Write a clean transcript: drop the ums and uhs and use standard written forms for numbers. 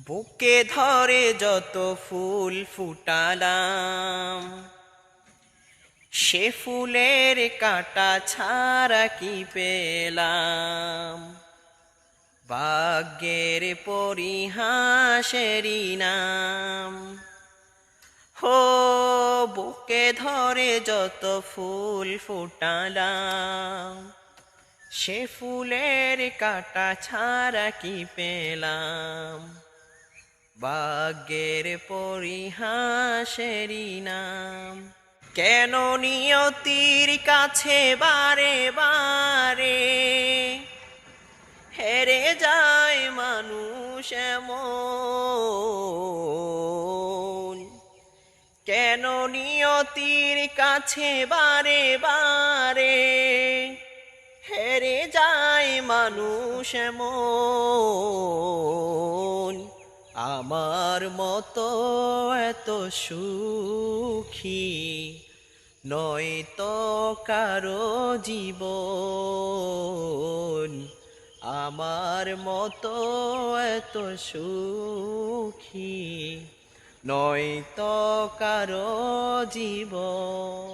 বুকে ধরে যত ফুল ফুটালাম, সে ফুলের কাঁটা ছাড়া কি পেলাম। ভাগ্যের পরিহাসেরই নাম। হো, বুকে ধরে যত ফুল ফুটালাম, সে ফুলের কাঁটা ছাড়া কি পেলাম। ভাগ্যের পরিহাসেরই নাম। কেন নিয়তির কাছে বারে বারে হেরে যায় মানুষ এমন? কেন নিয়তির কাছে বারে বারে হেরে যায় মানুষ এমন? আমার মতো এত সুখী নয় তো কারো জীবন। আমার মতো এত সুখী নয় তো কারো জীবন।